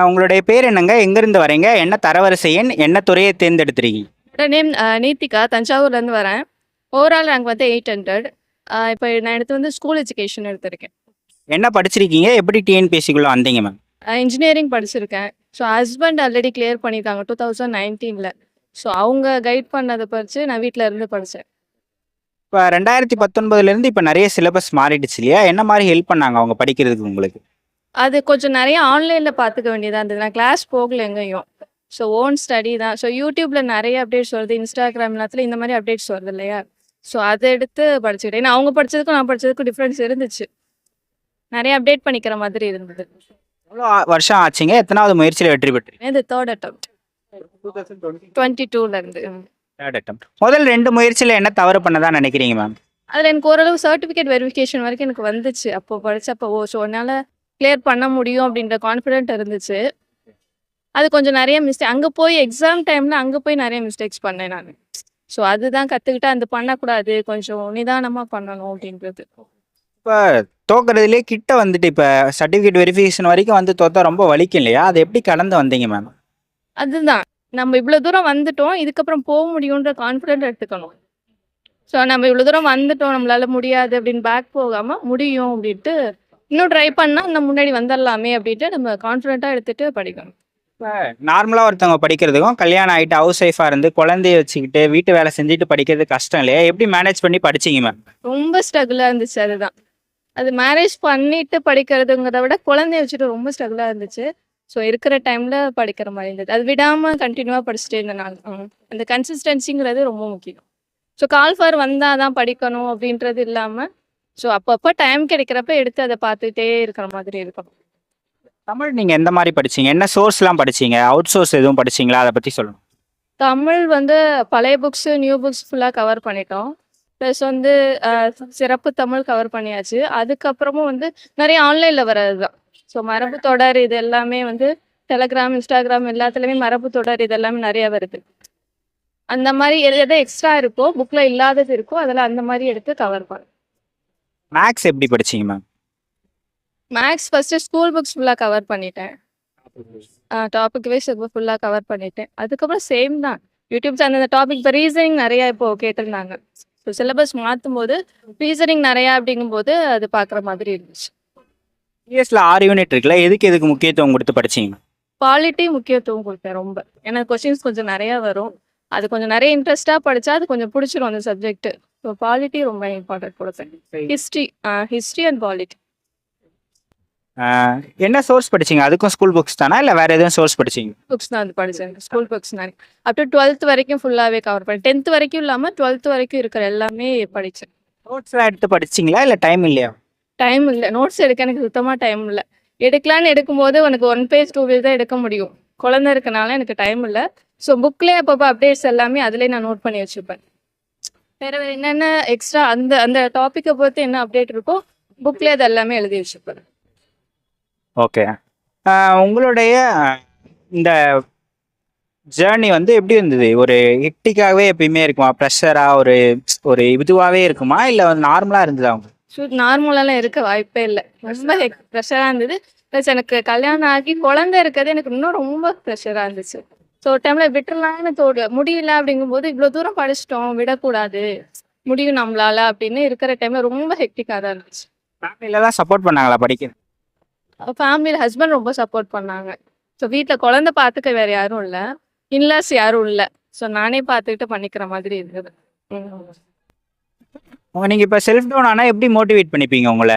உங்களுடைய பேர் என்னங்க? எங்கேருந்து வரீங்க? என்ன தரவரிசை எண்? என்ன துறையை தேர்ந்தெடுத்திருக்கீங்க? என்னோட நேம் நீத்திகா. தஞ்சாவூர்லேருந்து வரேன். ஓவரால் ரேங்க் வந்து 800. இப்போ நான் எடுத்து வந்து ஸ்கூல் எஜுகேஷன் எடுத்திருக்கேன். என்ன படிச்சிருக்கீங்க? எப்படி டிஎன்பிஎஸ்சிக்குள்ள வந்தீங்க மேம்? இன்ஜினியரிங் படிச்சிருக்கேன். ஸோ ஹஸ்பண்ட் ஆல்ரெடி கிளியர் பண்ணியிருக்காங்க 2019ல். ஸோ அவங்க கைட் பண்ணதை படித்து நான் வீட்டில் இருந்து படித்தேன். இப்போ 2019லேருந்து இப்போ நிறைய சிலபஸ் மாறிடுச்சு இல்லையா? என்ன மாதிரி ஹெல்ப் பண்ணாங்க அவங்க படிக்கிறதுக்கு உங்களுக்கு? அது கொஞ்சம் நிறைய ஆன்லைனில் பார்த்துக்க வேண்டியதாக இருந்தது. நான் கிளாஸ் போகல எங்கேயும். ஸோ ஓன் ஸ்டடி தான். ஸோ யூடியூப்பில் நிறைய அப்டேட்ஸ் வருது. இன்ஸ்டாகிராம் எல்லாத்துல இந்த மாதிரி அப்டேட்ஸ் வருது இல்லையா? ஸோ அதை எடுத்து படிச்சுக்கிட்டேன். ஏன்னா அவங்க படித்ததுக்கும் நான் படித்ததுக்கும் டிஃப்ரென்ஸ் இருந்துச்சு. நிறைய அப்டேட் பண்ணிக்கிற மாதிரி இருந்தது. எவ்வளோ வருஷம் ஆச்சுங்க? எத்தனாவது முயற்சியில் வெற்றி பெற்றீங்க? இது தேர்ட் அட்டம்ப்ட் 22லேருந்து. Third attempt. முதல் 2 முயற்சியில் என்ன தவறு பண்ணதா நினைக்கிறீங்க மேம்? அதில் எனக்கு ஓரளவு சர்டிஃபிகேட் வெரிஃபிகேஷன் வரைக்கும் எனக்கு வந்துச்சு. அப்போ படித்தப்போ ஸோ என்னால் கிளியர் பண்ண முடியும் அப்படின்ற கான்ஃபிடென்ட் இருந்துச்சு. அது கொஞ்சம் நிறைய மிஸ்டேக் அங்கே போய் எக்ஸாம் டைமில் அங்கே போய் நிறைய மிஸ்டேக்ஸ் பண்ணேன் நான். ஸோ அதுதான் கற்றுக்கிட்டு அது பண்ணக்கூடாது, கொஞ்சம் நிதானமாக பண்ணணும் அப்படின்றது. இப்போ தோக்குறதுலேயே கிட்ட வந்துட்டு இப்போ சர்டிஃபிகேட் வெரிஃபிகேஷன் வரைக்கும் வந்து தோத்தா ரொம்ப வலிக்கும் இல்லையா? அதை எப்படி கடந்து வந்தீங்க மேம்? அதுதான் நம்ம இவ்வளோ தூரம் வந்துட்டோம், இதுக்கப்புறம் போக முடியுன்ற கான்ஃபிடென்ட் எடுத்துக்கணும். ஸோ நம்ம இவ்வளோ தூரம் வந்துட்டோம், நம்மளால முடியாது அப்படின்னு பேக் போகாமல் முடியும் அப்படின்ட்டு இன்னும் ட்ரை பண்ணால் இன்னும் முன்னாடி வந்துடலாமே அப்படின்ட்டு நம்ம கான்ஃபிடென்ட்டாக எடுத்துகிட்டு படிக்கணும். இப்போ நார்மலாக ஒருத்தவங்க படிக்கிறதுக்கும் கல்யாணம் ஆகிட்டு ஹவுஸ் ஒய்ஃபாக இருந்து குழந்தைய வச்சுக்கிட்டு வீட்டு வேலை செஞ்சுட்டு படிக்கிறது கஷ்டம் இல்லையா? எப்படி மேனேஜ் பண்ணி படிச்சீங்க மேம்? ரொம்ப ஸ்ட்ரகிளாக இருந்துச்சு. அதுதான் அது மேரேஜ் பண்ணிட்டு படிக்கிறதுங்கிறத விட குழந்தைய வச்சுட்டு ரொம்ப ஸ்ட்ரகிளாக இருந்துச்சு. ஸோ இருக்கிற டைமில் படிக்கிற மாதிரி இருந்தது. அது விடாமல் கண்டினியூவாக படிச்சுட்டே இருந்தேன் நான். அந்த கன்சிஸ்டன்சிங்கிறது ரொம்ப முக்கியம். ஸோ கால் ஃபார் வந்தால் தான் படிக்கணும் அப்படின்றது இல்லாமல் ஸோ அப்பப்போ டைம் கிடைக்கிறப்ப எடுத்து அதை பார்த்துட்டே இருக்கிற மாதிரி இருக்கணும். தமிழ் நீங்கள் எந்த மாதிரி படிச்சீங்க? என்ன சோர்ஸ்லாம் படிச்சீங்க? அவுட் சோர்ஸ் எதுவும் படிச்சீங்களா? அதை பற்றி சொல்லணும். தமிழ் வந்து பழைய புக்ஸு நியூ புக்ஸ் ஃபுல்லாக கவர் பண்ணிட்டோம். ப்ளஸ் வந்து சிறப்பு தமிழ் கவர் பண்ணியாச்சு. அதுக்கப்புறமும் வந்து நிறைய ஆன்லைனில் வர்றது தான். ஸோ மரபு தொடர் இது எல்லாமே வந்து டெலகிராம், இன்ஸ்டாகிராம் எல்லாத்துலேயுமே மரபு தொடர் இது எல்லாமே நிறையா வருது. அந்த மாதிரி எது எக்ஸ்ட்ரா இருக்கோ புக்கில் இல்லாதது இருக்கோ அதெல்லாம் அந்த மாதிரி எடுத்து கவர் பண்ணேன். மேக்ஸ் எப்படி படிச்சீங்க ma'am? Maths first school books ஃபுல்லாக கவர் பண்ணிட்டேன். டாபிக் வைஸ் ஃபுல்லாக கவர் பண்ணிட்டேன். அதுக்கப்புறம் சேம் தான் யூடியூப் சேனல் அந்த டாபிக் இப்போ ரீசனிங் நிறையா இப்போது கேட்டிருந்தாங்க. ஸோ சிலபஸ் மாற்றும் போது ரீசனிங் நிறையா அப்படிங்கும்போது அது பார்க்குற மாதிரி இருந்துச்சு. சிஎஸ்ல 6 யூனிட் இருக்குல்ல, எதுக்கு முக்கியத்துவம் கொடுத்து படிச்சீங்க? குவாலிட்டி முக்கியத்துவம் கொடுப்பேன் ரொம்ப. ஏன்னா கொஸ்டின்ஸ் கொஞ்சம் நிறையா வரும். அது கொஞ்சம் நிறைய இன்ட்ரெஸ்ட்டாக படித்தா அது கொஞ்சம் பிடிச்சிரும் அந்த சப்ஜெக்ட். ஸோ குவாலிட்டி ரொம்ப இம்பார்ட்டன்ட் கொடுப்பேன். History and quality. என்ன சோர்ஸ் படிச்சீங்க? அதுக்கும் ஸ்கூல் புக்ஸ் தானா இல்லை வேற எதுவும் சோர்ஸ் படிச்சீங்க? புக்ஸ் தான் அது படித்தேன். ஸ்கூல் புக்ஸ் நான் அப் டு 12th வரைக்கும் ஃபுல்லாகவே கவர் பண்ணேன். 10th வரைக்கும் இல்லாமல் 12th வரைக்கும் இருக்கிற எல்லாமே படித்தேன். நோட்ஸ்லாம் எடுத்து படிச்சிங்களா இல்லை டைம் இல்லையா? டைம் இல்லை, நோட்ஸ் எடுக்க எனக்கு சுத்தமாக டைம் இல்லை. எடுக்கலான்னு எடுக்கும்போது உனக்கு 1 பேஜ் 2 பேஜ் தான் எடுக்க முடியும். குழந்தை இருக்கனால எனக்கு டைம் இல்லை. ஸோ புக்லேயே அப்பப்போ அப்டேட்ஸ் எல்லாமே அதிலே நான் நோட் பண்ணி வச்சுப்பேன். வேறு என்னென்ன எக்ஸ்ட்ரா அந்த அந்த டாப்பிக்கை பொறுத்து என்ன அப்டேட் இருக்கோ புக்லேயே அது எல்லாமே எழுதி வச்சுப்பேன். ஓகே. உங்களுடைய இந்த ஜேர்னி வந்து எப்படி இருந்தது? ஒரு ஹெக்டிக்காகவே எப்பயுமே இருக்குமா? ப்ரெஷராக ஒரு ஒரு இதுவாகவே இருக்குமா? இல்லை நார்மலாக இருந்ததா அவங்க? ஸோ நார்மலாலாம் இருக்க வாய்ப்பே இல்லை. ரொம்ப ப்ரெஷராக இருந்தது. ப்ளஸ் எனக்கு கல்யாணம் ஆகி குழந்தை இருக்கிறது எனக்கு இன்னும் ரொம்ப ப்ரெஷராக இருந்துச்சு. ஸோ டைமில் விட்டுறலான்னு முடியல அப்படிங்கும்போது இவ்வளோ தூரம் படிச்சிட்டோம் விடக்கூடாது, முடியும் நம்மளால அப்படின்னு இருக்கிற டைமில் ரொம்ப ஹெக்டிக்காக தான் இருந்துச்சு. ஃபேமிலியிலலாம் சப்போர்ட் பண்ணாங்களா படிக்க? ஃபேமிலியில் ஹஸ்பண்ட் ரொம்ப சப்போர்ட் பண்ணாங்க. ஸோ வீட்டில் குழந்தை பார்த்துக்க வேறு யாரும் இல்லை, இன்லாஸ் யாரும் இல்லை. ஸோ நானே பார்த்துக்கிட்டு பண்ணிக்கிற மாதிரி இருந்தது. நீங்கள் இப்போ செல்ஃப் டவுன் ஆனால் எப்படி மோட்டிவேட் பண்ணிப்பீங்க உங்களை?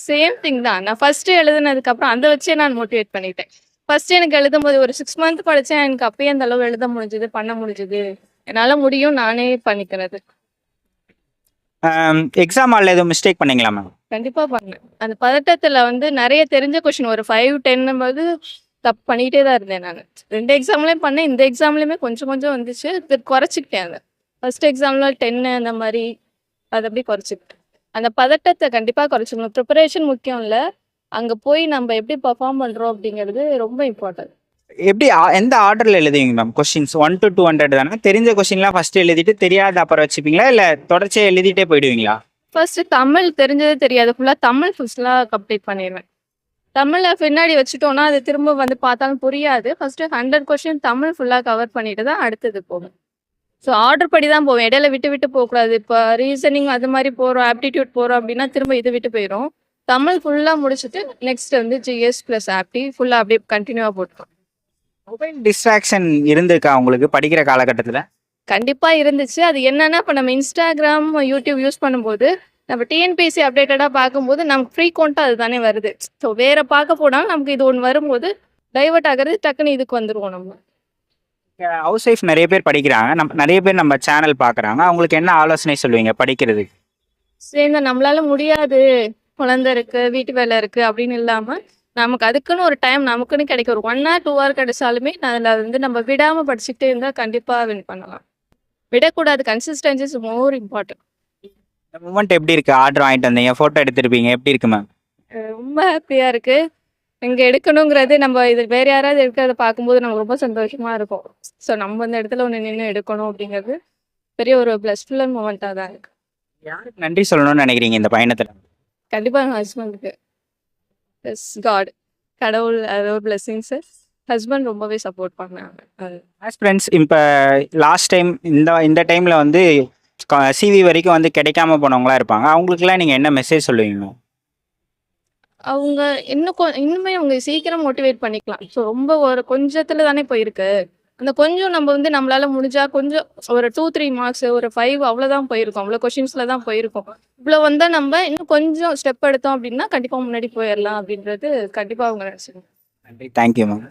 சேம் திங் தான். நான் ஃபஸ்ட்டு எழுதுனதுக்கப்புறம் அதை வச்சே நான் மோட்டிவேட் பண்ணிட்டேன். ஃபஸ்ட்டு எனக்கு எழுதும்போது ஒரு 6 மந்த் படித்தேன். எனக்கு அப்பயே அந்த அளவு எழுத முடிஞ்சுது, பண்ண முடிஞ்சுது. என்னால் முடியும், நானே பண்ணிக்கிறது. எக்ஸாம் ஹாலில் எதுவும் மிஸ்டேக் பண்ணீங்களா மேம்? கண்டிப்பாக பண்ணேன். அந்த பதட்டத்தில் வந்து நிறைய தெரிஞ்ச கொஷின் ஒரு 5, 10 போது தப்பு பண்ணிகிட்டே தான் இருந்தேன் நான். 2 எக்ஸாம்லேயும் பண்ணேன், இந்த எக்ஸாம்லேயுமே கொஞ்சம் கொஞ்சம் வந்துச்சு. இது குறைச்சிக்கிட்டேன். அதை ஃபஸ்ட் எக்ஸாமில் 10 அந்த மாதிரி அதை அப்படியே குறைச்சிக்கிட்டேன். அந்த பதட்டத்தை கண்டிப்பாக குறைச்சிக்கணும். ப்ரிப்பரேஷன் முக்கியம் இல்லை, அங்கே போய் நம்ம எப்படி பர்ஃபார்ம் பண்ணுறோம் அப்படிங்கிறது ரொம்ப இம்பார்ட்டன்ட். எப்படி எந்த ஆர்டரில் எழுதுவீங்க மேம்? கொஸ்டின்ஸ் 1 to 200 தானே? தெரிஞ்ச கொஸ்டின்லாம் ஃபஸ்ட்டு எழுதிட்டு தெரியாத அப்புறம் வச்சுப்பீங்களா? இல்லை தொடர்ச்சியாக எழுதிட்டே போயிடுவீங்களா? ஃபர்ஸ்ட் தமிழ் தெரிஞ்சது தெரியாது ஃபுல்லாக தமிழ் ஃபுல்லாக கம்ப்ளீட் பண்ணிடுவேன். தமிழை பின்னாடி வச்சுட்டோம்னா அது திரும்ப வந்து பார்த்தாலும் புரியாது. ஃபர்ஸ்ட்டு 100 கொஸ்டின் தமிழ் ஃபுல்லாக கவர் பண்ணிட்டு தான் அடுத்தது போகும். ஸோ ஆர்டர் படி தான் போவேன். இடையில விட்டு விட்டு போகக்கூடாது. இப்போ ரீசனிங் அது மாதிரி போகிறோம், ஆப்டிடியூட் போகிறோம் அப்படின்னா திரும்ப இது விட்டு போயிடும். தமிழ் ஃபுல்லாக முடிச்சுட்டு நெக்ஸ்ட் வந்து ஜிஎஸ் ப்ளஸ் ஆப்டி ஃபுல்லாக அப்படியே கண்டினியூவாக போட்டுருவோம். மொபைல் டிஸ்ட்ராக்ஷன் இருந்திருக்கா உங்களுக்கு படிக்கிற காலகட்டத்தில்? கண்டிப்பாக இருந்துச்சு. அது என்னன்னா இப்போ நம்ம இன்ஸ்டாகிராம், யூடியூப் யூஸ் பண்ணும்போது நம்ம டிஎன்பிஎஸ்சி அப்டேட்டடாக பார்க்கும்போது நமக்கு ஃப்ரீக்வெண்ட்டாக அது தானே வருது. ஸோ வேற பார்க்க போனாலும் நமக்கு இது ஒன்று வரும்போது டைவர்ட் ஆகிறது டக்குன்னு இதுக்கு வந்துருவோம் நம்ம. ஹவுஸ் ஒய்ஃப் நிறைய பேர் படிக்கிறாங்க. நிறைய பேர் நம்ம சேனல் பார்க்குறாங்க. அவங்களுக்கு என்ன ஆலோசனை சொல்லுவீங்க படிக்கிறதுக்கு? சேர்ந்து நம்மளால முடியாது, குழந்தை இருக்கு, வீட்டு வேலை இருக்கு அப்படின்னு இல்லாம நமக்கு அதுக்குன்னு ஒரு டைம் நமக்குன்னு கிடைக்கும். ஒரு 1 hour 2 hour கிடைச்சாலுமே அதில் வந்து நம்ம விடாம படிச்சுக்கிட்டே இருந்தா கண்டிப்பா வின் பண்ணலாம். விடக்கூடாது. Consistency is more important. இந்த மூமெண்ட் எப்படி இருக்கு? ஆர்டர் வாங்கிட்டு வந்தீங்க, ஃபோட்டோ எடுத்திருப்பீங்க, எப்படி இருக்கு மேம்? ரொம்ப ஹாப்பியா இருக்கு. இங்க எடுக்கணுங்கிறது நம்ம இது வேற யாராவது எடுக்கிறத பார்க்கும்போது நமக்கு ரொம்ப சந்தோஷமா இருக்கும். ஸோ நம்ம இந்த இடத்துல ஒன்று நின்று எடுக்கணும் அப்படிங்கிறது பெரிய ஒரு பிளஸ்ஃபுல் மூமெண்ட்டாக தான் இருக்கு. யாருக்கு நன்றி சொல்லணும்னு நினைக்கிறீங்க இந்த பயணத்தில்? கண்டிப்பா என் ஹஸ்பண்டுக்கு. Yes God. கடவுள் அது ஒரு பிளெஸிங்ஸு. ஹஸ்பண்ட் ரொம்பவே சப்போர்ட் பண்ணாங்க. அது ஆஸ் ஃப்ரெண்ட்ஸ் இப்போ லாஸ்ட் டைம் இந்த டைமில் வந்து சிவி வரைக்கும் வந்து கிடைக்காம போனவங்களா இருப்பாங்க. அவங்களுக்குலாம் நீங்கள் என்ன மெசேஜ் சொல்லுவீங்க? அவங்க இன்னுமே அவங்க சீக்கிரம் மோட்டிவேட் பண்ணிக்கலாம். ஸோ ரொம்ப ஒரு கொஞ்சத்துல தானே போயிருக்கு. அந்த கொஞ்சம் நம்ம வந்து நம்மளால முடிஞ்சா கொஞ்சம் ஒரு 2, 3 மார்க்ஸ் ஒரு 5 அவ்வளோதான் போயிருக்கும். அவ்வளோ கொஷின்ஸ்ல தான் போயிருக்கும். இவ்வளோ வந்தா நம்ம இன்னும் கொஞ்சம் ஸ்டெப் எடுத்தோம் அப்படின்னா கண்டிப்பா முன்னாடி போயிடலாம் அப்படின்றது கண்டிப்பா அவங்க நினைச்சுக்கணும். நன்றி, தேங்க்யூ மேம்.